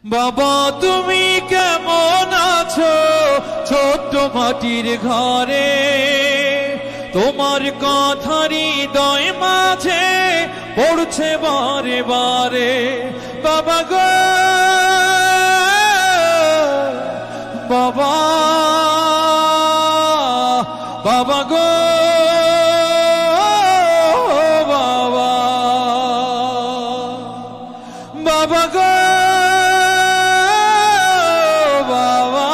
বাবা তুমি কেমন আছো ছোট্ট মাটির ঘরে, তোমার কথা হৃদয় মাঝে পড়ছে বারে বারে। বাবা গো বাবা, বাবা গো বাবা, বাবা গো বাবা,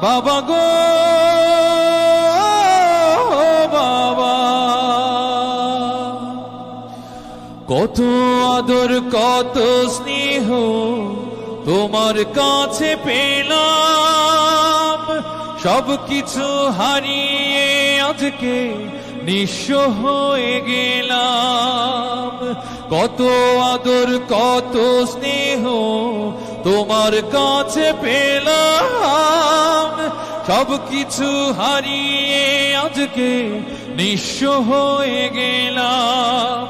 বাবা গো বাবা। কত আদর কত স্নেহ তোমার কাছে পেলাম, সবকিছু হারিয়ে আজকে নিঃস্ব হয়ে গেলাম। কত আদর কত স্নেহ তোমার কাছে পেলাম, সবকিছু হারিয়ে আজকে নিঃস্ব হয়ে গেলাম।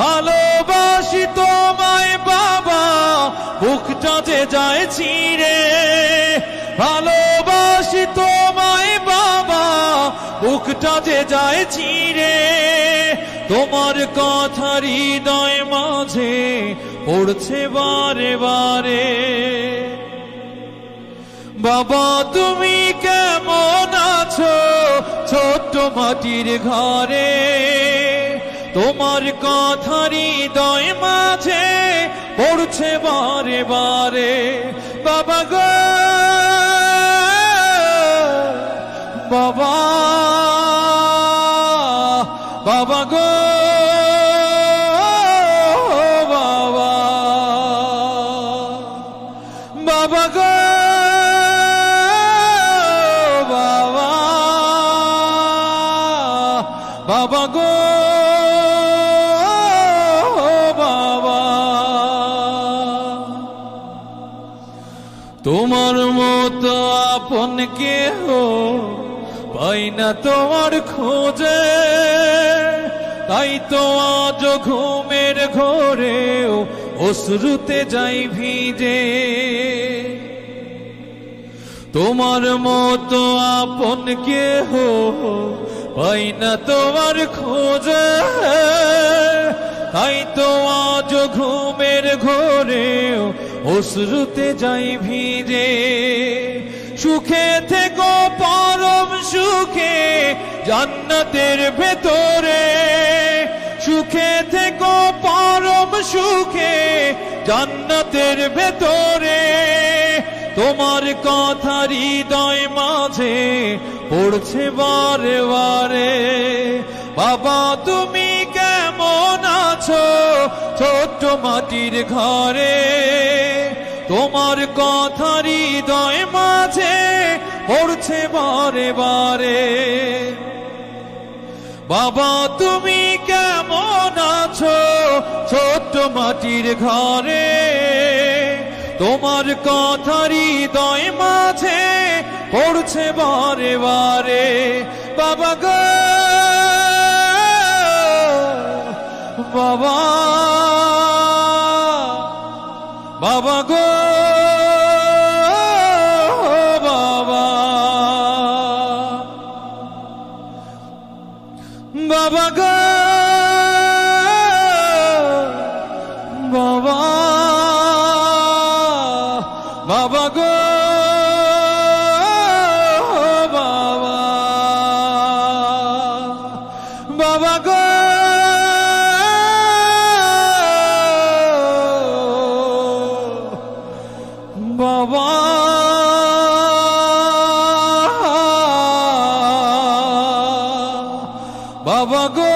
ভালোবাসি তোমায় বাবা, বুকটা যে যায় ছিঁড়ে। ভালোবাসি তোমায় বাবা, বুকটা যে যায় ছিঁড়ে। তোমার কথা হৃদয় মাঝে পড়ছে বারে বারে। বাবা তুমি কেমন আছো ছোট্ট মাটির ঘরে, তোমার কথা হৃদয় মাঝে পড়ছে বারে বারে। বাবা গো বাবা, বাবা গো বাবা, বাবা গো বাবা, বাবা গো বাবা। তোমার মতো আপন কেহ পাই না তোমার খোঁজে, তাই তো আজ ঘুমের ঘোরেও অশ্রুতে যাই ভিজে। তোমার মতো আপন কেহ পাই না তোমার খোঁজে, তাই তো আজ ঘুমের ঘোরেও অশ্রুতে যাই ভিজে। সুখে থেকো পরম সুখে জান্নাতের ভেতরে, সুখে থেকো পরম সুখে জান্নাতের ভেতরে। তোমার কথা হৃদয় মাঝে পড়ছে বারে বারে। বাবা তুমি কেমন আছো ছোট্ট মাটির ঘরে, তোমার কথা হৃদয় মাঝে পড়ছে বারে বারে। বাবা তুমি কেমন আছো ছোট্ট মাটির ঘরে, তোমার কথা হৃদয় মাঝে পড়ছে বারে বারে। বাবা গো বাবা, বাবা গো বাবা, বাবা গো বাবা, বাবা গো বাবা, বাবা গো বাবা, বাবা গো